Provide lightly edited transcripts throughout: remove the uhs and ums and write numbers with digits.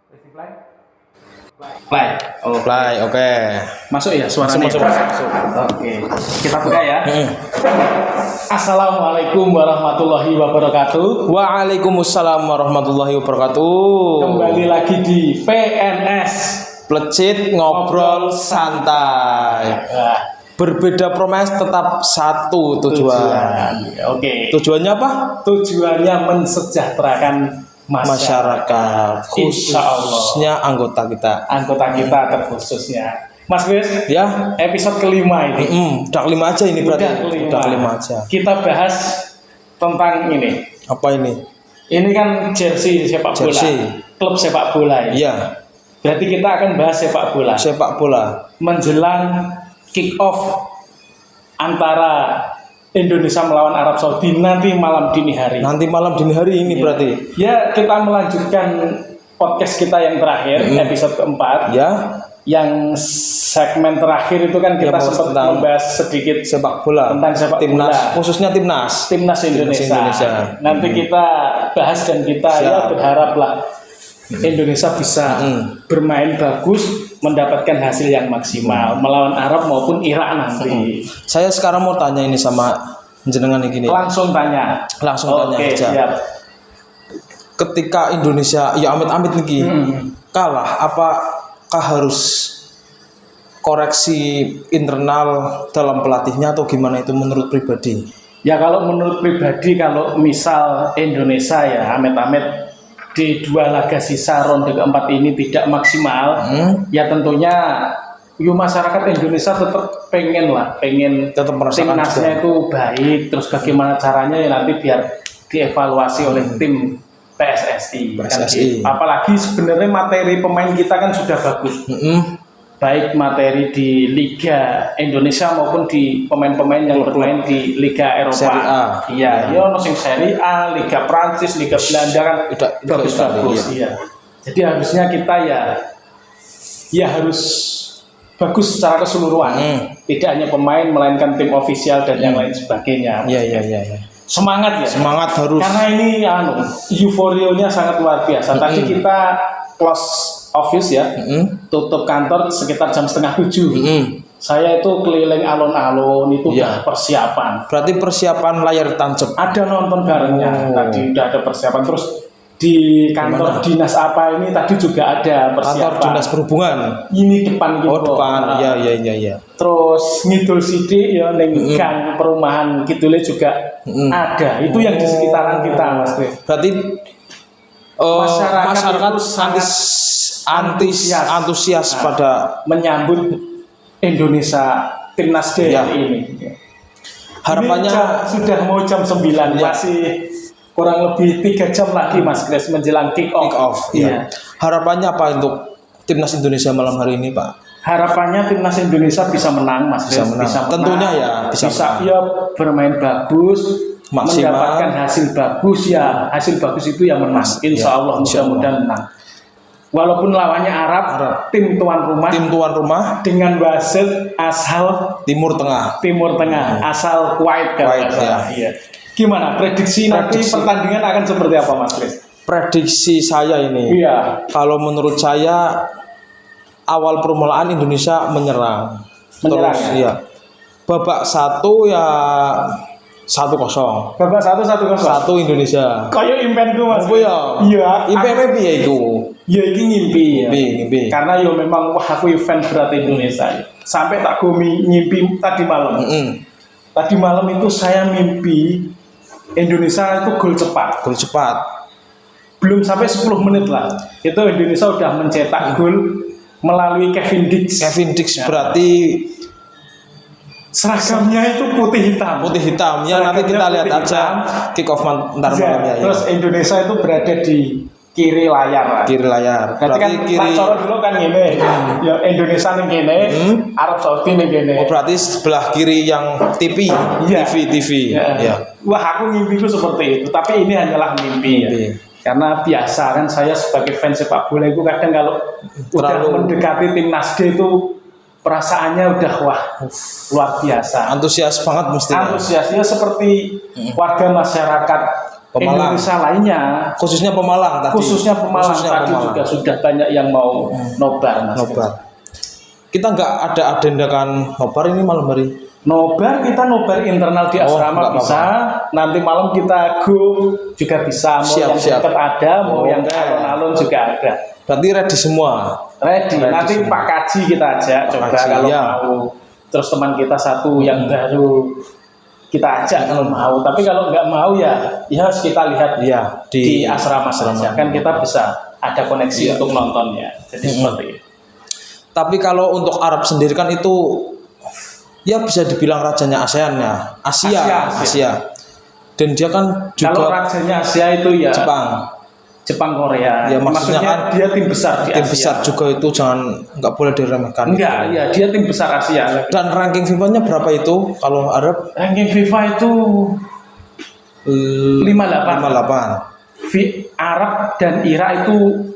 Play. Oh, Play, oke. masuk ya suaranya. Masuk. Oke, kita buka ya. Assalamualaikum warahmatullahi wabarakatuh. Waalaikumsalam warahmatullahi wabarakatuh. Kembali lagi di PNS Plecit ngobrol santai. Nah, Berbeda promes tetap satu tujuan. Oke. Tujuannya apa? Tujuannya mensejahterakan Masyarakat, Insya Allah. khususnya anggota kita. Anggota kita terkhususnya. Mas Chris, Ya, episode kelima ini. udah kelima aja ini berarti. Udah kelima aja. Kita bahas tentang ini. Apa ini? Ini kan jersey sepak bola. Jersey. Klub sepak bola ya. Iya, Berarti kita akan bahas sepak bola. sepak bola. Menjelang kick off antara Indonesia melawan Arab Saudi nanti malam dini hari. Nanti malam dini hari ini berarti. Ya, kita melanjutkan podcast kita yang terakhir, episode keempat. Ya, Yang segmen terakhir itu kan kita Ya, sempat tentang membahas sedikit sepak bola. tentang sepak Timnas, bola. khususnya timnas. Timnas Indonesia. Indonesia. Nanti kita bahas dan kita ya Siap. berharaplah Indonesia bisa bermain bagus, mendapatkan hasil yang maksimal melawan Arab maupun Irak nanti. Saya sekarang mau tanya ini sama jenengan ini gini. Langsung tanya. Langsung tanya Oke, aja. siap. Ketika Indonesia, ya amit-amit nih, kalah, apakah harus koreksi internal dalam pelatihnya atau gimana itu menurut pribadi? Ya kalau menurut pribadi, kalau misal Indonesia ya amit-amit di dua laga sisa ronde keempat ini tidak maksimal, ya tentunya masyarakat Indonesia tetap pengen Tetap merasakan timnasnya itu baik. Terus bagaimana caranya ya nanti biar dievaluasi oleh tim PSSI. PSSI. Apalagi sebenarnya materi pemain kita kan sudah bagus. Baik materi di Liga Indonesia maupun di pemain-pemain yang bermain di Liga Eropa. Seri A. Iya, ya ono sing Seri A, Liga Prancis, Liga Belanda kan bagus-bagus. Iya. Jadi harusnya kita ya harus bagus secara keseluruhan. Tidak hanya pemain melainkan tim ofisial dan yang lain sebagainya. Iya. Semangat ya. Semangat harus. Karena ini euforianya sangat luar biasa. Tadi kita close office ya, tutup kantor sekitar jam 6:30. Saya itu keliling alun-alun itu udah persiapan. Berarti persiapan layar tancap. Ada nonton barengnya. Tadi udah ada persiapan. Terus di kantor dinas apa ini tadi juga ada persiapan. Kantor dinas perhubungan. Ini depan gitu. Oh depan, iya. Terus ngidul sidik ya, neng gang perumahan kidulnya juga ada. Itu yang di sekitaran kita, Mas Chris. Berarti masyarakat antusias pada menyambut Indonesia timnas D ini. Harapannya Ini sudah mau jam 9, masih kurang lebih 3 jam lagi Mas Chris menjelang kick off. Iya. Harapannya apa untuk timnas Indonesia malam hari ini, Pak? Harapannya timnas Indonesia bisa menang, Mas Chris. Bisa menang. Tentunya ya bisa ya bermain bagus, maksimal, mendapatkan hasil bagus ya. Hasil bagus itu yang menang. Insya Allah mudah-mudahan menang. Walaupun lawannya Arab, tim tuan rumah dengan wasit asal Timur Tengah, asal Kuwait kan. Iya. Gimana prediksi nanti pertandingan akan seperti apa, Mas Chris? Prediksi saya ini. Iya. Kalau menurut saya awal permulaan Indonesia menyerang. Terus ya? Babak 1 ya 1-0. Babak 1-1. 1 Indonesia. Kayak impenku Mas. Oh ya. Iya. Impen piye iku? Ya ini ngimpi ya. Ngimpi. Karena yo memang aku fans berat Indonesia. Sampai tak ngimpi tadi malam. Tadi malam itu saya mimpi Indonesia itu gol cepat. Belum sampai 10 menit lah. Itu Indonesia udah mencetak gol melalui Kevin Dix. Berarti seragamnya itu putih hitam. Ya nanti kita lihat aja kick off ntar malamnya. Terus Indonesia itu berada di kiri layar. Berarti kan coro dulu kan gini. Ya Indonesia nih gini, Arab Saudi nih gini. Oh berarti sebelah kiri yang TV. Ya. Wah aku mimpiku seperti itu. Tapi ini hanyalah mimpi. Ya. Karena biasa kan saya sebagai fans sepak bola itu kadang kalau udah mendekati timnas D itu perasaannya udah luar biasa. Antusias banget mesti. Antusiasnya seperti warga masyarakat Pemalang. Indonesia lainnya. Khususnya Pemalang tadi. Khususnya Pemalang tadi juga sudah banyak yang mau nobar, Mas. Nobar. Kita nggak ada agenda kan nobar ini malam hari. Nobar, kita nobar internal di asrama bisa. Nanti malam kita go juga bisa. Mau yang dekat ada, mau yang alun-alun juga ada. Berarti ready semua. Ready. Nanti semua. Pak Kaji kita ajak coba kalau mau. Terus teman kita satu yang baru kita ajak kalau mau. Tapi kalau nggak mau ya harus kita lihat di asrama saja. Kan kita bisa ada koneksi untuk nontonnya. Jadi seperti itu. Tapi kalau untuk Arab sendiri kan itu ya bisa dibilang rajanya ASEAN ya, Asia. Dan dia kan juga kalau rajanya Asia itu ya Jepang Korea. Ya maksudnya kan dia tim besar di Asia. Tim besar juga itu nggak boleh diremehkan. Enggak, ya dia tim besar Asia. Dan ranking FIFA-nya berapa itu kalau Arab? Ranking FIFA itu 58. Arab dan Irak itu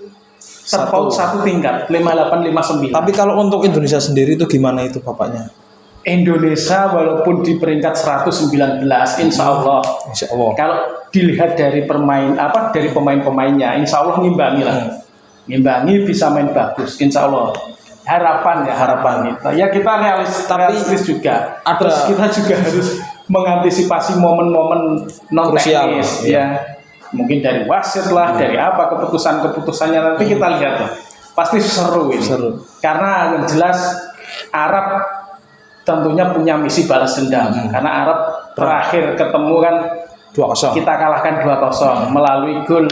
terpaut satu tingkat 58-59. Tapi kalau untuk Indonesia sendiri itu gimana itu bapaknya? Indonesia walaupun di peringkat 119 insya Allah kalau dilihat dari dari pemain-pemainnya insya Allah ngimbangi lah ngimbangi bisa main bagus insya Allah harapan kita ya kita realistis juga terus kita juga harus mengantisipasi momen-momen non teknis ya mungkin dari wasit lah dari apa keputusannya nanti kita lihat lah pasti seru ini karena yang jelas Arab tentunya punya misi balas dendam karena Arab terakhir ketemu kan 2-0 kita kalahkan 2-0 melalui gol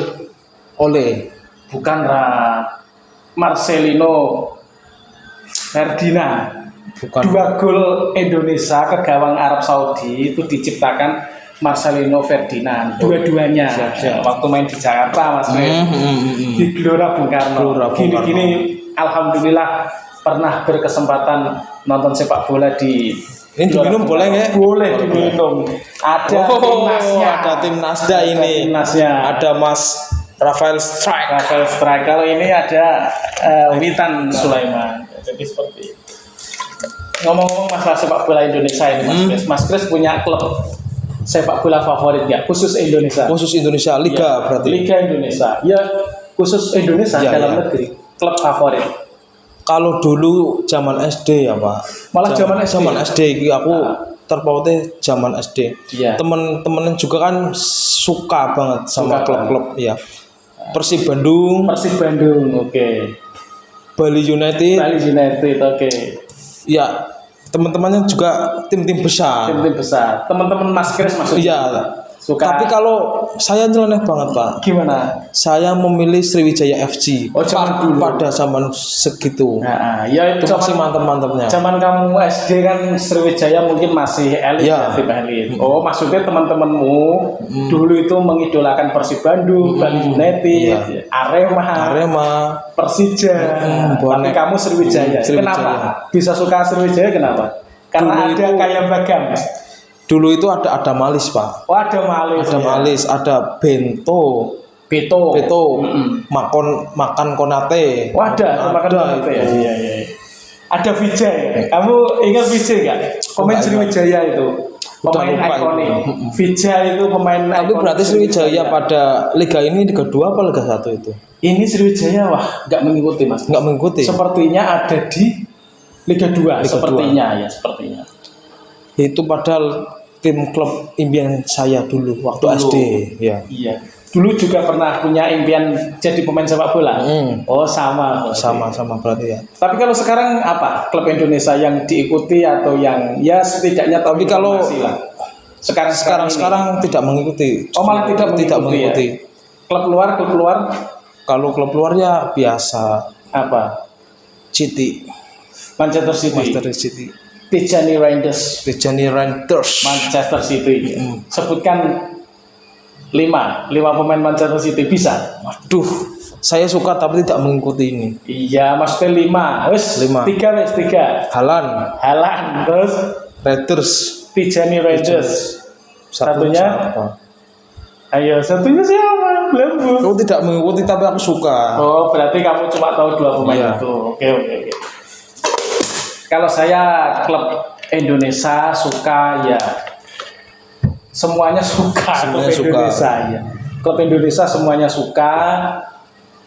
Marcelino Ferdinand. 2 gol Indonesia ke gawang Arab Saudi itu diciptakan Marcelino Ferdinand dua-duanya waktu main di Jakarta Mas di Gelora Bung Karno gini alhamdulillah pernah berkesempatan nonton sepak bola di ini diminum boleh nggak? Boleh diminum. Ada timnasnya ini. Ada Mas Rafael Strike. Kalau ini ada Witan Sulaiman. Jadi seperti itu. Ngomong-ngomong masalah sepak bola Indonesia ini Mas Kris punya klub sepak bola favorit nggak? Khusus Indonesia. Khusus Indonesia Liga berarti. Liga Indonesia. Ya khusus Indonesia dalam negeri. Klub favorit. Kalau dulu zaman SD ya Pak. Malah zaman SD aku terpautnya zaman SD. Temen-temen juga kan suka banget sama klub-klub ya. Persib Bandung, oke. Bali United, oke. Ya, teman-temannya juga tim-tim besar. Teman-teman Mas Kris maksudnya. Iya. Tapi kalau saya nyeleneh banget Pak. Gimana? Saya memilih Sriwijaya FC. Zaman dulu. Pada zaman segitu. Ya itu masih mantep-mantepnya. Zaman kamu SD kan Sriwijaya mungkin masih elit. Maksudnya teman-temanmu dulu itu mengidolakan Persib Bandung, Bali United, Arema, Persija. Tapi kamu Sriwijaya. Kenapa? Bisa suka Sriwijaya kenapa? Karena ada kayak Bagam. Dulu itu ada Malis Pak. Ada Malis. Ada Beto. Makan Konate. Ada makan Konate ya. Iya. Ada Vijay. Kamu ingat Vijay nggak? Pemain Sriwijaya itu. Pemain ikonik. Vijay itu pemain. Tapi berarti Sriwijaya pada Liga ini Liga 2 apa Liga 1 itu? Ini Sriwijaya nggak mengikuti Mas. Nggak mengikuti. Sepertinya ada di Liga 2. Sepertinya. Itu padahal tim klub impian saya dulu waktu SD ya. Iya. Dulu juga pernah punya impian jadi pemain sepak bola. Sama berarti ya. Tapi kalau sekarang apa? Klub Indonesia yang diikuti atau yang ya setidaknya tapi kalau sekarang tidak mengikuti. Malah tidak mengikuti. Ya? Klub luar? Kalau klub luar ya biasa. Apa? City. Manchester City. Tijani Rangers Manchester City. Sebutkan 5 pemain Manchester City bisa. Waduh, saya suka tapi tidak mengikuti ini. Iya, maksudnya 5. 3. Haaland terus Raiders. Tijani Rangers. Satunya apa? Ayo, satunya siapa? Belum. Kamu tidak mengikuti tapi aku suka. Berarti kamu cuma tahu 2 pemain itu. Oke. Kalau saya klub Indonesia suka ya semuanya suka klub Indonesia ya. klub Indonesia semuanya suka.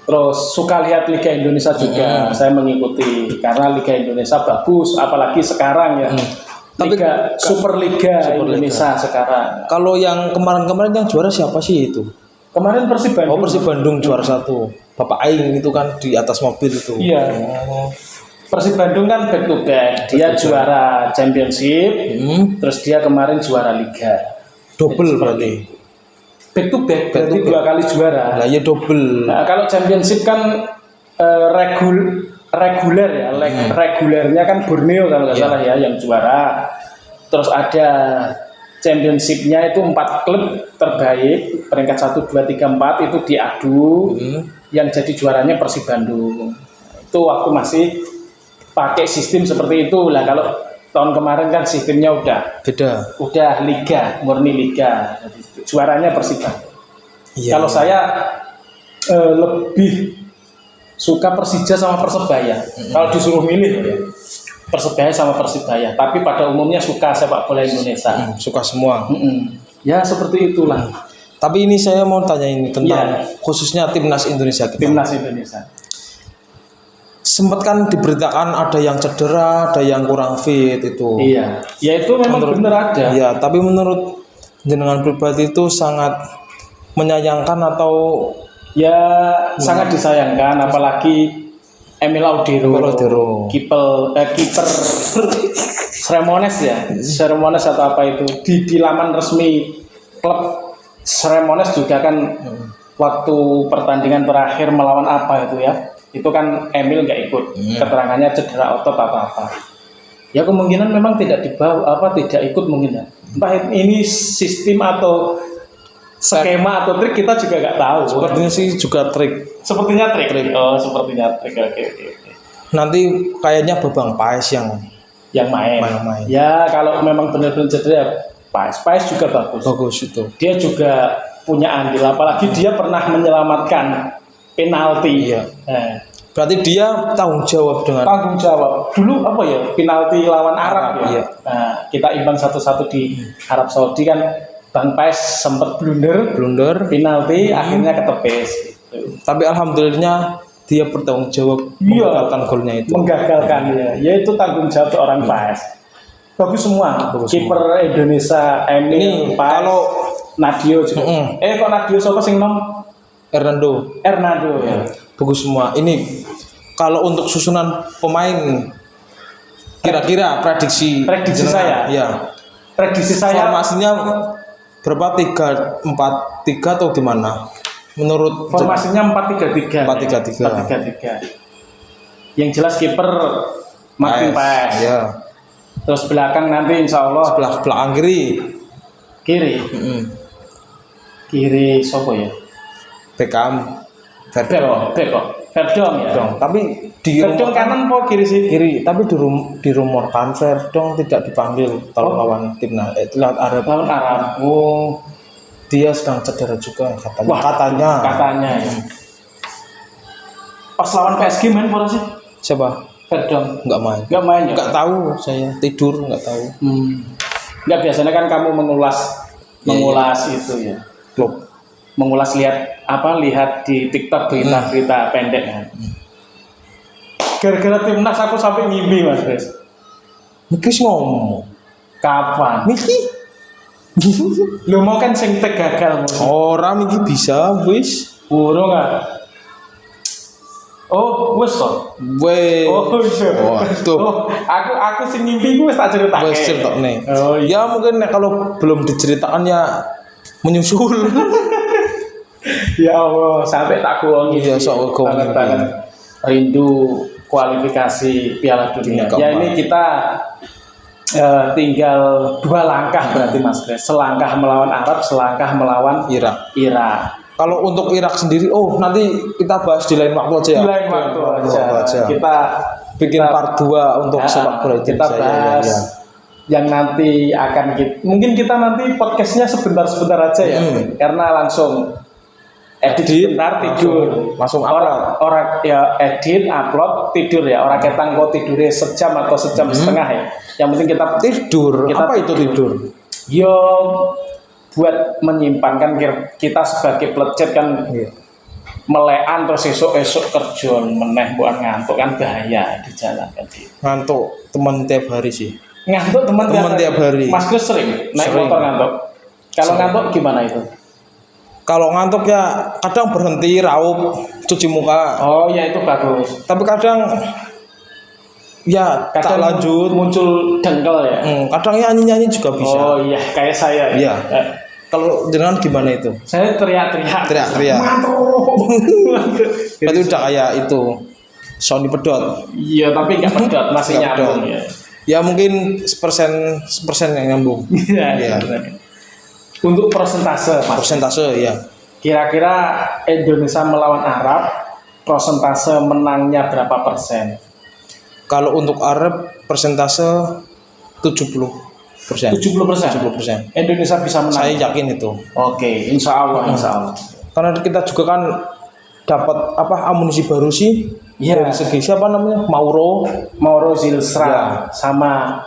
Terus suka lihat Liga Indonesia juga, saya mengikuti karena Liga Indonesia bagus, apalagi sekarang ya. Liga Superliga Indonesia sekarang. Kalau yang kemarin-kemarin yang juara siapa sih itu? Kemarin Persib Bandung. Oh, Persib Bandung juara 1. Bapak Aing itu kan di atas mobil itu. Iya. Persib Bandung kan back to back. Dia juara Championship, terus dia kemarin juara Liga. Double berarti. Back to back, berarti 2 kali juara. Nah, ya double. Nah, kalau Championship kan reguler ya, regulernya kan Borneo kalau nggak salah ya yang juara. Terus ada Championship-nya itu 4 klub terbaik, peringkat 1, 2, 3, 4 itu diadu. Yang jadi juaranya Persib Bandung. Itu waktu masih pakai sistem seperti itu lah. Kalau tahun kemarin kan sistemnya udah beda. Udah liga, murni liga. Juaranya Persib Bandung. Kalau saya lebih suka Persija sama Persebaya. Kalau disuruh milih ya, Persebaya sama Persibaya. Tapi pada umumnya suka sepak bola Indonesia. Suka semua. Ya seperti itulah. Tapi ini saya mau tanya ini tentang khususnya timnas Indonesia kita. Timnas Indonesia. Sempat kan diberitakan ada yang cedera, ada yang kurang fit itu. Iya. Ya itu memang benar ada. Iya, tapi menurut jenengan pribadi itu sangat menyayangkan atau ya sangat disayangkan, apalagi Emil Audero. Kiper Cremonese ya, Cremonese atau apa itu di laman resmi klub Cremonese juga kan waktu pertandingan terakhir melawan apa itu ya, itu kan Emil nggak ikut, keterangannya cedera otot atau apa. Ya kemungkinan memang tidak dibawa tidak ikut mungkin ya. Entah ini sistem atau skema atau trik kita juga nggak tahu. Sepertinya sih juga trik. Sepertinya trik. Oh sepertinya trik. Oke. Nanti kayaknya Babang Paes yang main. Ya kalau memang benar-benar cedera Paes juga bagus. Bagus itu. Dia juga punya andil, apalagi dia pernah menyelamatkan penalti. Iya. Berarti dia tanggung jawab dengan. Tanggung jawab. Dulu apa ya? Penalti lawan Arab ya. Iya. Nah, kita imbang 1-1 di Arab Saudi kan. Bang Paes sempat blunder penalti, akhirnya ketepis. Gitu. Tapi alhamdulillahnya dia bertanggung jawab menggagalkan golnya itu. Menggagalkan ya itu tanggung jawab orang Paes. Bagus semua. Kiper Indonesia ini Paes, kalau Nadio juga. Kok Nadio siapa sing nom? Hernando ya. Bagus semua. Ini kalau untuk susunan pemain kira-kira prediksi saya. Ya. Prediksi saya formasinya berapa? 3-4-3 atau gimana? Menurut formasinya 4-3-3. 4-3-3. Yang jelas kiper Martin Paes. Ya. Terus belakang nanti insya Allah belakang kiri. Kiri siapa ya? Beckham. Verdong ya. Tapi di Verdong kanan po kiri sih? Kiri. Tapi dirumorkan Verdong tidak dipanggil kalau lawan timnas lawan Arab. Oh, dia sedang cedera juga katanya. Katanya ya. Pas lawan PSG main pernah sih? Siapa? Verdong. Nggak main ya? Nggak tahu saya, tidur nggak tahu. Nggak, biasanya kan kamu mengulas itu ya. Klub. Mengulas lihat di TikTok berita pendek kan. Gara-gara timnas aku sampai ngimpi Mas Chris. Miki ngomong. Kapan? Miki. Lu mau kan sing tek gagal. Orang Miki bisa wis. Urung ah. Oh, wis kok. Wes. Oh, iya. Tuh. Aku sing ngimpi ku wis tak critakne. Wis critakne. Oh, iya. Ya mungkin kalau belum diceritakan ya menyusul. Ya Allah, sampai tak goongi. Iya, sok goongi. Banget rindu kualifikasi Piala Dunia. Ya ini kita tinggal 2 langkah berarti Mas Chris. Selangkah melawan Arab, selangkah melawan Irak. Kalau untuk Irak sendiri, nanti kita bahas di lain waktu aja ya. Di lain waktu aja. Kita bikin part 2 untuk sepak bola kita bahas yang nanti akan mungkin kita nanti podcastnya sebentar aja ya, karena langsung edit sebentar tidur, langsung upload. Orang ya edit upload tidur ya, orang ketang kok tidurnya sejam atau sejam setengah ya. Yang penting kita tidur. Apa itu tidur? Yo buat menyimpan kan kita sebagai plecet kan melekan terus esok kerja meneh buat ngantuk kan bahaya di jalan kan. Ngantuk teman tiap hari sih. Ngantuk teman tiap hari. Mas Gus sering naik motor ngantuk. Kalau ngantuk gimana itu? Kalau ngantuk ya kadang berhenti raup cuci muka. Oh ya itu bagus. Tapi kadang ya tak lanjut muncul dengkel ya. Kadang nyanyi juga bisa. Oh iya kayak saya. Iya. Kalau jenengan gimana itu? Saya teriak-teriak. Ngantuk. Itu udah kayak itu Sony pedot. Iya tapi nggak pedot masih nyambung ya. Ya mungkin sepersen yang nyambung. Iya. Untuk persentase, Mas. Persentase ya. Kira-kira Indonesia melawan Arab, persentase menangnya berapa persen? Kalau untuk Arab persentase 70%. 70%. Indonesia bisa menang. Saya yakin itu. Oke, insya Allah. Karena kita juga kan dapat amunisi baru sih. Iya. Dari segi siapa namanya? Mauro Zilstra sama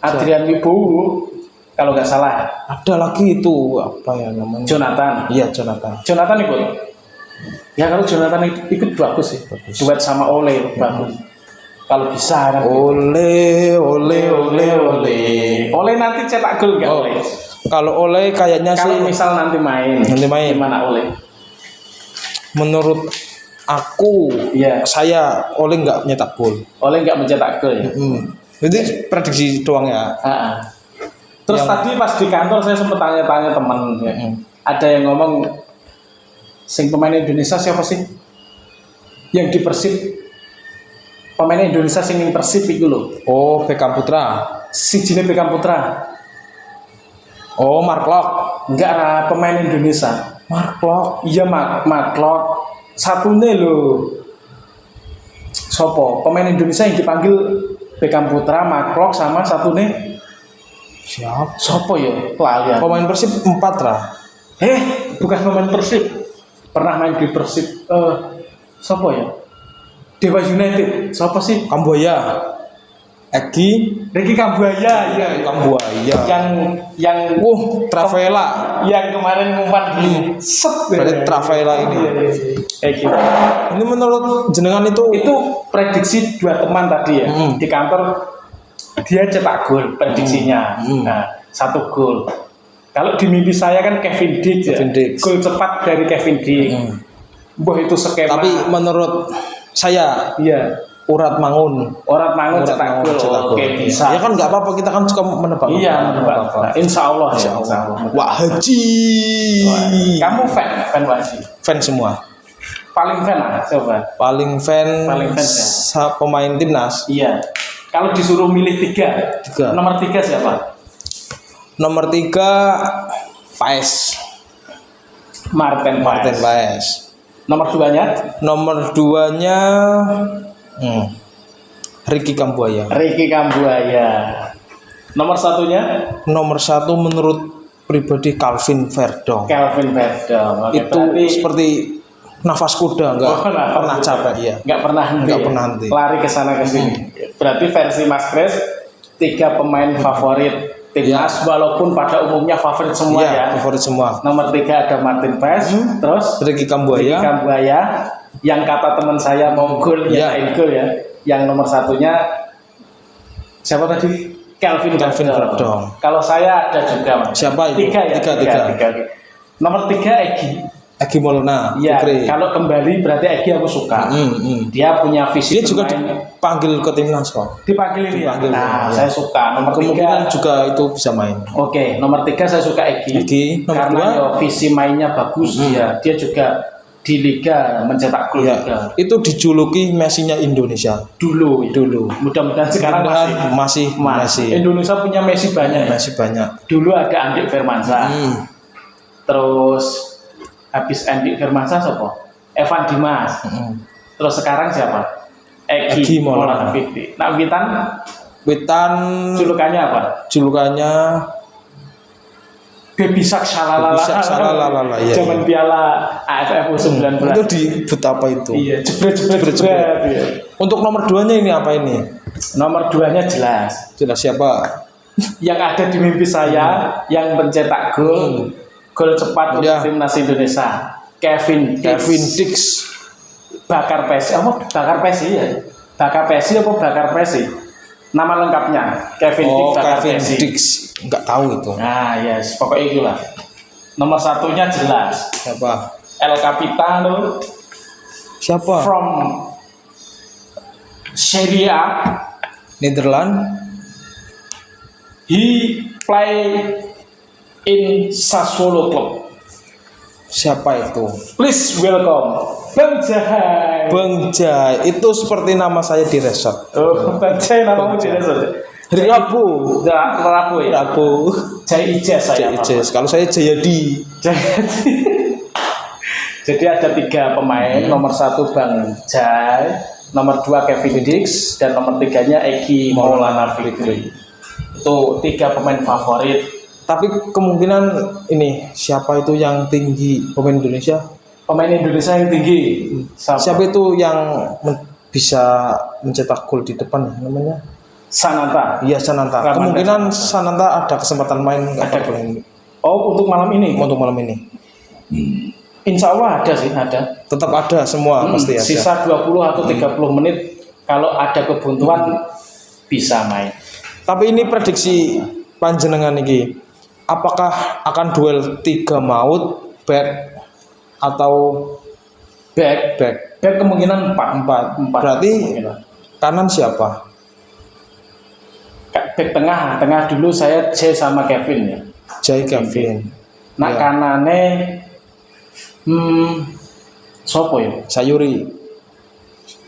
Adrian Wibowo. Kalau nggak salah. Ada lagi itu apa ya namanya? Jonathan. Iya Jonathan. Jonathan ikut. Ya kalau Jonathan ikut bagus sih. Duet sama Ole bagus. Kalau bisa kan. Ole nanti cetak gol nggak Ole? Kalau Ole kayaknya kalau sih. Misal nanti main. Gimana Ole? Menurut aku, saya Ole nggak nyetak gol. Ole nggak mencetak gol ya. Jadi prediksi doang ya. Terus tadi pas di kantor saya sempat tanya-tanya teman, ada yang ngomong, sing pemain Indonesia siapa sih? Yang di Persib, pemain Indonesia sing ning Persib itu loh. Oh, Beckham Putra. Sijine Beckham Putra. Oh, Mark Klok. Enggak lah, pemain Indonesia. Mark Klok. Iya, Mark Klok. Satunya loh. Sopo? Pemain Indonesia yang dipanggil Beckham Putra, Mark Klok sama satunya. Siapa? Sopo ya? Lalian. Pemain Persib 4 lah. Bukan pemain Persib. Pernah main di Persib. Sopo ya? Dewa United. Sopo sih? Kambuaya. Ricky Kambuaya. Iya. Kambuaya. Yang Travela. Yang kemarin ngumpan di Berarti Travela ini. Gitu. Ini menurut jenengan itu prediksi dua teman tadi ya. Di kantor dia cetak gol prediksinya. Nah, 1 gol. Kalau di mimpi saya kan Kevin Dick ya. Gol cepat dari Kevin Dick. Itu skema. Tapi menurut saya Urat Mangun cetak gol. Oke, bisa. Ya kan nggak apa-apa, kita kan suka menebak. Iya, menebak. Nah, insya Allah. Wah Haji. Kamu fan Haji? Fan semua. Paling fan lah, coba. Paling fan ya? Pemain timnas. Iya. Kalau disuruh milih 3. Nomor 3 siapa? Nomor 3 Paes. Martin Paes. Nomor 2-nya? Nomor 2-nya Ricky Kambuaya. Nomor 1-nya? Nomor 1 menurut pribadi Calvin Verdong. Itu seperti nafas kuda, nggak pernah capek ya. Nggak pernah henti. Lari ke sana ke sini. Berarti versi Mas Kris 3 pemain favorit timnas, walaupun pada umumnya favorit semua ya. Favorit semua. Nomor 3 ada Martin Paes, terus Ricky Kambuaya. Yang kata teman saya mau gol ya. Yang nomor 1-nya siapa tadi? Calvin Verdong. Kalau saya ada juga, Mas. Siapa itu? 3. Nomor 3 Egy Maulana. Iya. Kalau kembali berarti Egy aku suka. Dia punya visi. Dia juga dipanggil ke timnas kok. Dipanggil. Saya suka. Nomor 3 juga itu bisa main. Oke, nomor 3 saya suka Egy. Karena visi mainnya bagus. Dia juga di liga mencetak gol juga. Itu dijuluki Messi-nya Indonesia. Dulu. Mudah-mudahan sekarang masih. Indonesia punya Messi banyak. Dulu ada Andik Firmansyah. Terus habis Andik Firmansyah siapa? Evan Dimas. Terus sekarang siapa? Egy Maulana Fikri. Nah, Witan julukannya apa? Baby Shark Shalalala. Zaman Piala AFF U19. Itu di betapa itu. Iya, jebret. Untuk nomor 2-nya ini apa ini? Nomor 2-nya jelas. Siapa? yang ada di mimpi saya yang mencetak gol cepat untuk timnas Indonesia. Kevin Dix. Bakar Pesi, Bakar Pesi ya? Bakar Pesi apa Bakar Pesi? Nama lengkapnya Kevin Dix. Enggak tahu itu. Nah, yes, pokoknya itulah. Nomor satunya jelas. Siapa? El Capitano. Siapa? From Serie A, Netherlands. He play in Sassuolo Club. Siapa itu? Please welcome Bang Jai. Bang Jai itu seperti nama saya di resort. Oh, Bang Jai namamu di resort. Rabu ya. Rabu. Jai Ijaz saya. Kalau saya Jayadi. Jadi ada 3 pemain. Nomor 1 Bang Jai, nomor 2 Kevin Dix, dan nomor 3-nya Egi Maulana Fikri. Itu 3 pemain favorit. Tapi kemungkinan ini siapa itu yang tinggi pemain Indonesia? Pemain Indonesia yang tinggi. Siapa itu yang bisa mencetak gol di depan namanya? Sananta. Iya, Sananta. Kemungkinan Sananta ada kesempatan main untuk malam ini. Untuk malam ini. Insya Allah ada sih, ada. Tetap ada semua pasti ada. Sisa 20 atau 30 menit kalau ada kebuntuan bisa main. Tapi ini prediksi panjenengan ini. Apakah akan duel 3 maut back atau back kemungkinan 4. Berarti kanan siapa? Back tengah dulu saya J sama Kevin ya. Kevin. Nah ya. Kanane sopo ya? Sayuri.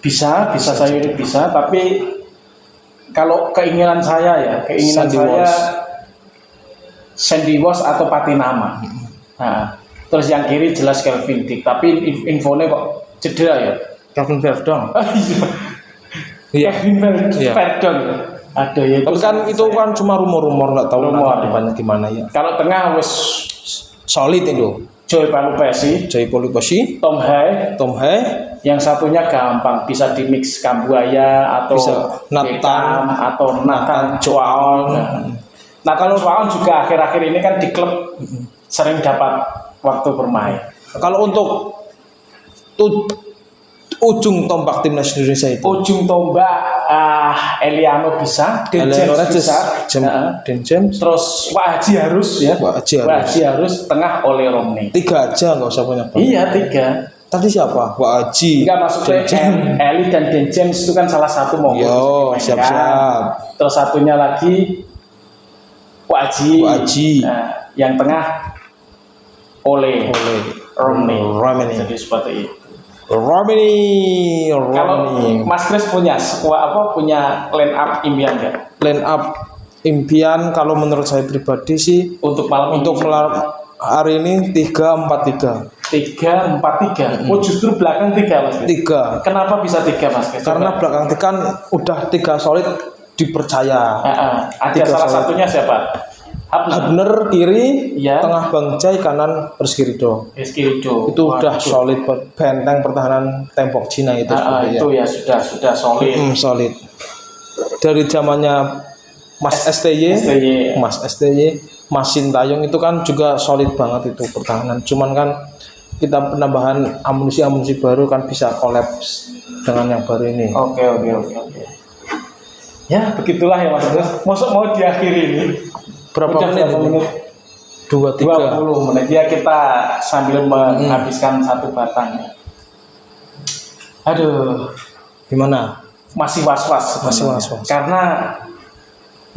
Bisa Sayuri bisa, tapi kalau keinginan saya Sandy Walsh atau Patinama. Nah, terus yang kiri jelas Kelvin Dix, tapi infonya kok cedera ya. Kevin Verdong. Iya. Kevin Verdong. Ada ya. Tapi kan itu kan cuma rumor-rumor, nggak tahu banyak gimana ya. Kalau tengah wes solid itu. Joy Palupesi, Tom Hai. Yang satunya gampang bisa di mix Kambuaya atau Nathan Joaon. Nah kalau Waon juga akhir-akhir ini kan di klub sering dapat waktu bermain. Kalau untuk ujung tombak timnas Indonesia itu? Ujung tombak Eliano bisa, Den James, terus Wak Haji harus, tengah oleh Romney. 3 aja nggak usah banyak. Iya 3. Tadi siapa? Wak Haji. Enggak, maksudnya Eli dan Den James itu kan salah satu mau. Yo, siap-siap. Terus satunya lagi Wak Haji. Nah, yang tengah oleh Romney. Jadi seperti itu. Romney. Kalau Mas Chris punya line up impian nggak? Line up impian kalau menurut saya pribadi sih untuk malam hari ini 3-4-3. 3-4-3. Oh justru belakang 3 Mas Chris. 3. Kenapa bisa 3 Mas Chris? Karena belakang 3 kan udah 3 solid dipercaya. Ada salah satunya siapa? Abner kiri, ya. Tengah Bang Jai, kanan Rizky Ridho. Itu udah solid benteng pertahanan tembok Cina itu. Itu ya sudah solid. Solid. Dari zamannya Mas STY, Mas Sintayong itu kan juga solid banget itu pertahanan. Cuman kan kita penambahan amunisi baru kan bisa kolaps dengan yang baru ini. Oke. Ya begitulah ya Mas. Masuk mau diakhiri ini. Berapa menit? 20 menit ya, kita sambil menghabiskan satu batang. Aduh, gimana? Masih was-was. Karena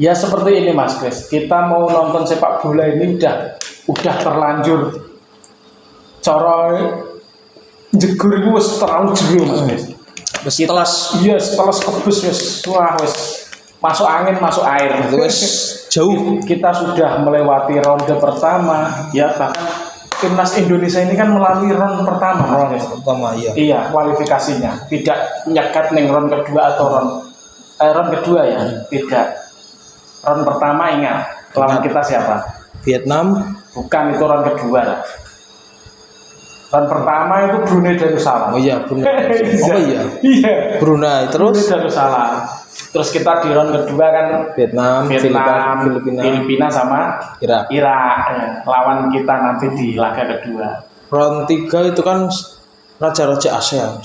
ya seperti ini Mas Chris, kita mau nonton sepak bola ini udah terlanjur coroy jegur itu terlalu jero Mas Chris. Setelah kebus wis masuk angin masuk air jauh. Kita sudah melewati ronde pertama ya, bahkan timnas Indonesia ini kan melalui ronde pertama ya. Iya, kualifikasinya tidak nyekat ning ronde kedua atau ronde kedua ya. Tidak, ronde pertama ingat lawan kita siapa? Vietnam. Bukan, itu ronde kedua lah. Ronde pertama itu Brunei Darussalam. Brunei. Iya Brunei terus Brunei Darussalam. Terus kita di round kedua kan Vietnam, Filipina sama Irak. Ya, lawan kita nanti di laga kedua. Round 3 itu kan raja-raja Asia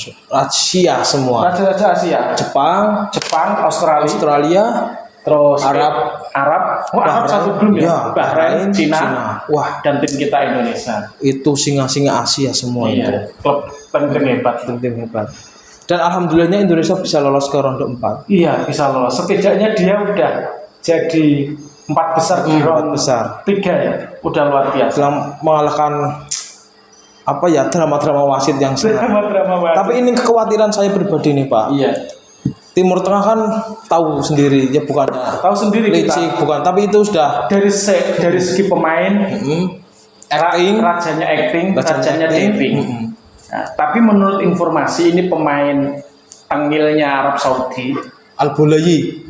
semua. Raja-raja Asia. Jepang, Australia, terus Arab, Arab satu grup ya. Bahrain, Cina. Wah, dan tim kita Indonesia. Itu singa-singa Asia semua itu. Klub tim hebat. Dan alhamdulillahnya Indonesia bisa lolos ke ronde 4. Iya, bisa lolos. Setidaknya dia udah jadi 4 besar di round 3 ya. Udah luar biasa. Setelah mengalahkan drama-drama wasit yang drama wasit. Tapi ini kekhawatiran saya pribadi nih, Pak. Iya. Timur Tengah kan tahu sendiri ya, bukannya tahu sendiri licik, bukan, tapi itu sudah dari segi pemain, rajanya acting, rajanya diving. Nah, tapi menurut informasi ini pemain tengilnya Arab Saudi, Al-Bulayi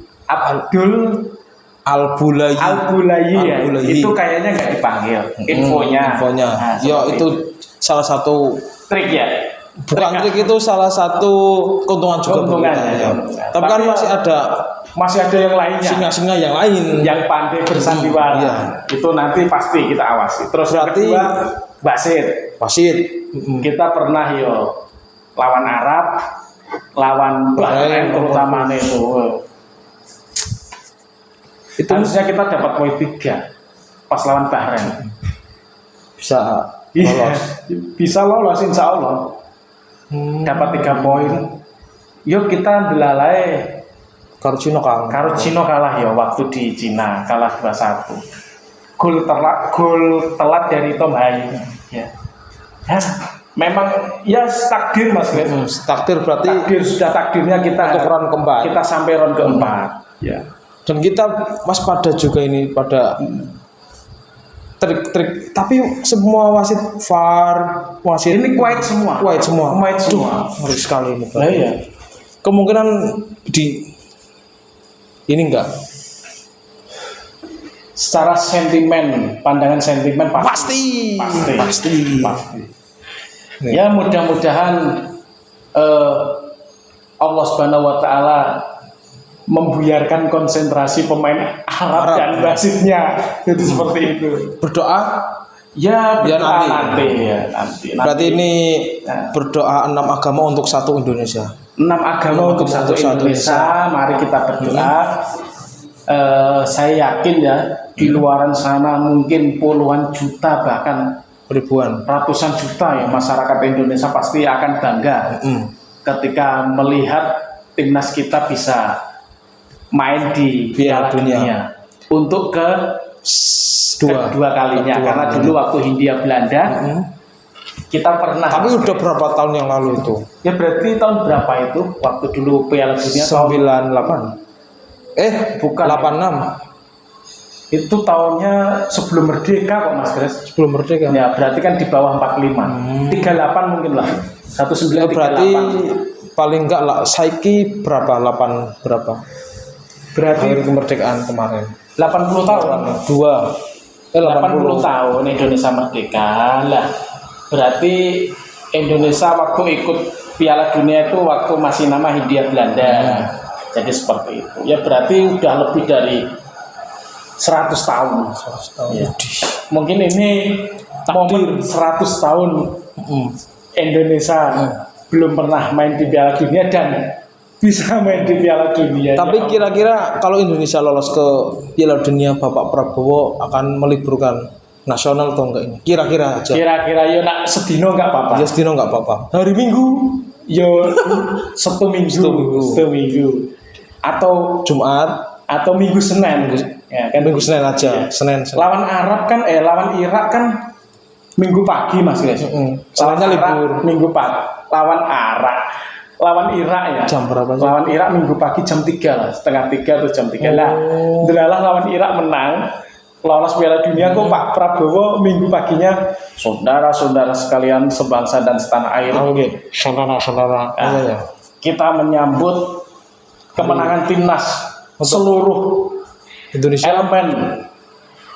ya. Itu kayaknya nggak dipanggil. Infonya. Nah, itu salah satu trik ya. Bukan trik, itu salah satu keuntungan juga. Ya. Tapi kan masih ada yang lainnya. Singa-singa yang lain yang pandai bersandiwara. Iya. Itu nanti pasti kita awasi. Terus berarti kedua, wasit. Kita pernah lawan Arab, lawan Bahrain terutama itu. Itu harusnya kita dapat poin 3 pas lawan Bahrain. Bisa lolos insya Allah. Dapat 3 poin. Yuk kita belalai. Karucino kalah ya waktu di Cina, kalah 2-1. Gol telat dari Tom Hai. Ya, memang ya takdir Mas Gres. Takdir berarti sudah takdirnya kita untuk round keempat. Kita sampai round keempat. Ya. Dan kita waspada juga ini pada trik-trik, tapi semua wasit ini quiet semua. Harus sekali ini. Iya. Kemungkinan ini enggak. Secara pandangan sentimen pasti. Ya mudah-mudahan Allah Subhanahu wa taala membuyarkan konsentrasi pemain Arab dan wasitnya. Jadi seperti itu. Berdoa nanti. Berarti ini berdoa 6 agama untuk satu Indonesia. 6 agama untuk satu Indonesia. Mari kita berdoa. Saya yakin ya di luaran sana mungkin puluhan juta bahkan ratusan juta ya masyarakat Indonesia pasti akan bangga ketika melihat timnas kita bisa main di Piala Dunia untuk kedua kalinya. Karena dulu waktu Hindia Belanda kita pernah. Tapi udah berapa tahun yang lalu itu? Ya berarti tahun berapa itu waktu dulu Piala Dunia? 98. Bukan 86. Itu tahunnya sebelum merdeka kok Mas Gres. Sebelum merdeka. Ya berarti kan di bawah 45. 38 mungkin lah. 1938. Berarti paling enggak lah saiki berapa? 8 berapa? Berarti hari kemerdekaan kemarin. 80 tahun. 80 tahun Indonesia merdeka. Lah berarti Indonesia waktu ikut Piala Dunia itu waktu masih nama Hindia Belanda. Jadi seperti itu. Ya berarti udah lebih dari 100 tahun. 100 tahun. Ya. Mungkin ini momen 100 tahun Indonesia belum pernah main di Piala Dunia dan bisa main di Piala Dunia. Tapi kira-kira kalau Indonesia lolos ke Piala Dunia, Bapak Prabowo akan meliburkan nasional atau enggak ini? Kira-kira aja. Kira-kira ya nak sedino enggak apa-apa. Ya sedino enggak apa-apa. Hari Minggu yo Sabtu Minggu. Atau Jumat atau Minggu Senin. Ya, kan Minggu Senin aja. Ya. Senin. Lawan Irak kan Minggu pagi Mas guys. Soalnya libur Minggu pagi. Lawan Irak ya. Jam berapa? Lawan Irak Minggu pagi jam 3 lah, setengah 3 atau jam 3 lah. Delalah lawan Irak menang, lolos Piala Dunia kok Pak Prabowo Minggu paginya, saudara-saudara sekalian sebangsa dan setanah air. Saudara-saudara. Kita menyambut kemenangan timnas seluruh Indonesia. Elemen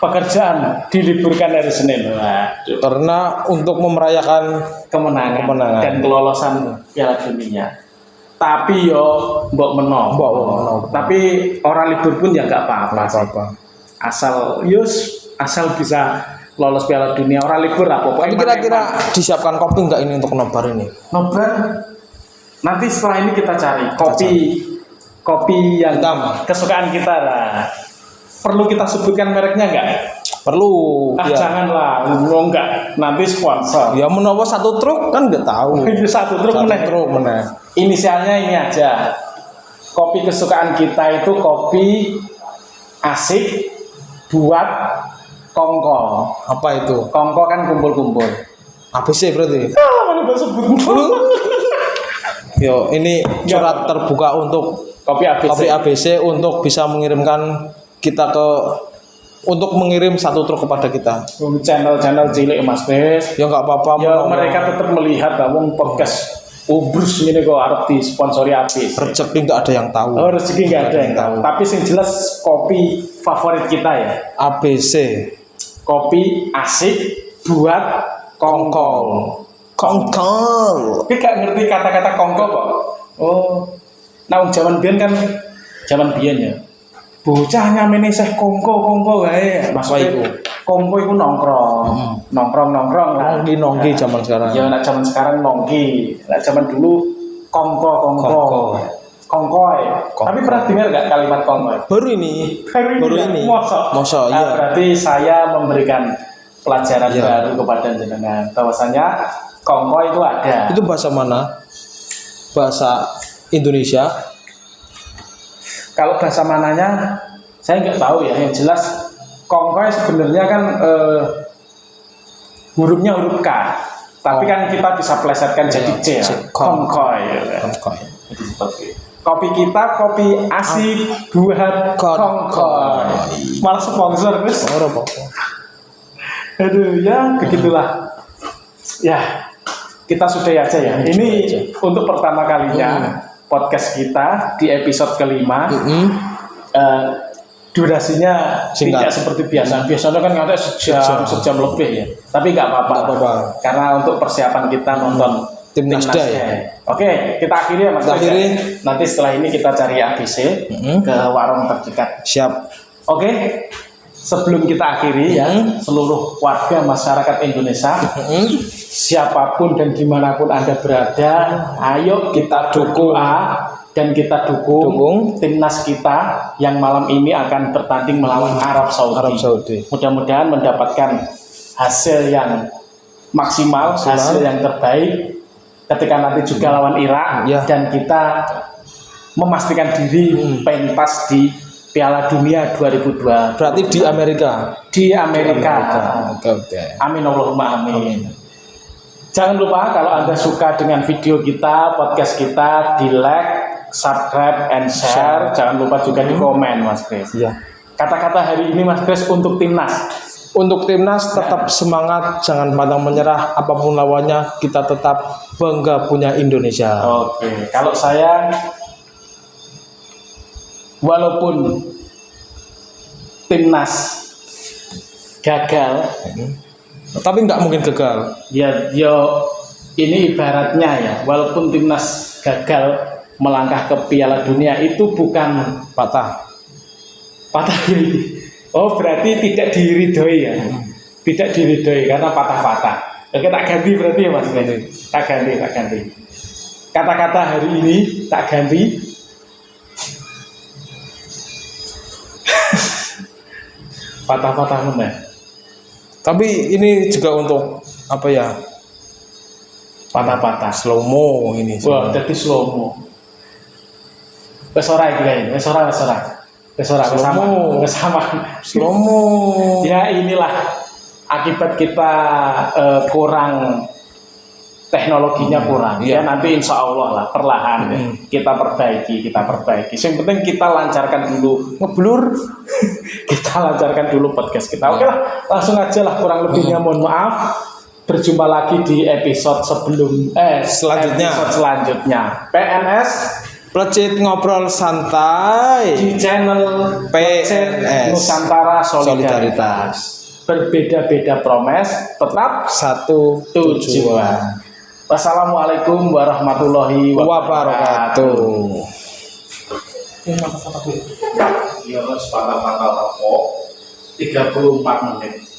pekerjaan diliburkan hari Senin. Karena untuk memerayakan kemenangan dan kelolosan Piala Dunia. Tapi yo mbok menawa. Tapi orang libur pun ya nggak apa-apa. Asal bisa lolos Piala Dunia, orang libur lah pokoknya. Kira-kira disiapkan kopi nggak ini untuk nobar ini? Nobar nanti setelah ini kita cari kopi yang kesukaan kita lah. Perlu kita sebutkan mereknya nggak? Perlu. Ya. Janganlah, enggak. Nanti sponsor. Ya menawa satu truk kan nggak tahu. Satu truk meneh. Inisialnya ini aja. Kopi kesukaan kita itu kopi asik buat kongko. Apa itu? Kongko kan kumpul-kumpul. ABC berarti. Mana bahasa sebut. Yo, ini surat terbuka untuk kopi ABC untuk bisa mengirimkan kita untuk mengirim satu truk kepada kita. Channel cilik Mas Kris. Ya nggak apa-apa. Ya mereka tetap melihat wong podcast Ubrus ini kok arep disponsori ABC. Rezeki nggak ada yang tahu. Oh, rezeki nggak ada yang tahu. Tapi yang jelas kopi favorit kita ya. ABC. Kopi asik buat kongkol. Kongkol. Tapi gak ngerti kata-kata kongkol kok. Oh. Nah, zaman biyen kan ya. Bocah nyamene seh kongko wae. Maksudnya kongko iku nongkrong lah. Nongki zaman sekarang. Ya nek zaman sekarang nongki. Nek zaman dulu kongko. Tapi pernah dengar enggak kalimat kongko? Baru ini. Masa iya. Berarti saya memberikan pelajaran baru kepada jenengan. Bahwasanya kongko itu ada. Itu bahasa mana? Bahasa Indonesia. Kalau bahasa mananya saya nggak tahu ya. Yang jelas kongkoy sebenarnya kan hurufnya huruf K, tapi kan kita bisa plesetkan jadi C ya. Kongkoy. Jadi seperti kopi kita kopi asik buat kongkoy. Malah sponsor guys. Aduh ya begitulah. Ya kita sudahi aja ya. Ini untuk pertama kalinya. Podcast kita di episode kelima. Durasinya tidak seperti biasa. Biasanya kan nggak sejam lebih ya. Tapi nggak apa-apa. Karena untuk persiapan kita nonton Timnas ya. Oke, kita akhiri ya Mas. Nanti setelah ini kita cari ABC ke warung terdekat. Siap. Oke. Sebelum kita akhiri ya, seluruh warga masyarakat Indonesia, siapapun dan dimanapun Anda berada, ayo kita dukung dan kita dukung timnas kita yang malam ini akan bertanding melawan Arab Saudi. Mudah-mudahan mendapatkan hasil yang maksimal, hasil yang terbaik ketika nanti juga lawan Irak dan kita memastikan diri pentas di Piala Dunia 2002. Berarti di Amerika. Di Amerika. Oke. Amin Allahumma amin. Jangan lupa kalau Anda suka dengan video kita, podcast kita, di like, subscribe, and share. Jangan lupa juga di komen, Mas Kris. Iya. Kata-kata hari ini, Mas Kris, untuk timnas. Untuk timnas tetap semangat, jangan pantang menyerah. Apapun lawannya, kita tetap bangga punya Indonesia. Oke. Kalau saya, walaupun timnas gagal, tapi nggak mungkin gagal. Ya, ini ibaratnya ya, walaupun timnas gagal melangkah ke Piala Dunia itu bukan patah. Oh, berarti tidak diridhoi ya? Tidak diridhoi karena patah-patah. Oke, tak ganti berarti ya Mas. Tak ganti. Kata-kata hari ini tak ganti. Patah-patah meneh. Tapi ini juga untuk apa ya? Patah-patah. Slow mo ini. Wah, jadi slow mo. Wes ora iki kae, wes ora. Sama. Slow mo. Ya inilah akibat kita kurang teknologinya kurang. Ya nanti insya Allah lah perlahan kita perbaiki. Yang penting kita lancarkan dulu ngeblur. Kita lancarkan dulu podcast kita. Oke lah, langsung aja lah, kurang lebihnya mohon maaf. Berjumpa lagi di episode selanjutnya. PNS Plecit ngobrol santai di channel PNS Nusantara Solidaritas. Berbeda-beda promes, tetap satu tujuan. Wassalamualaikum warahmatullahi wabarakatuh. Ini harus pantau-pantau 34 menit.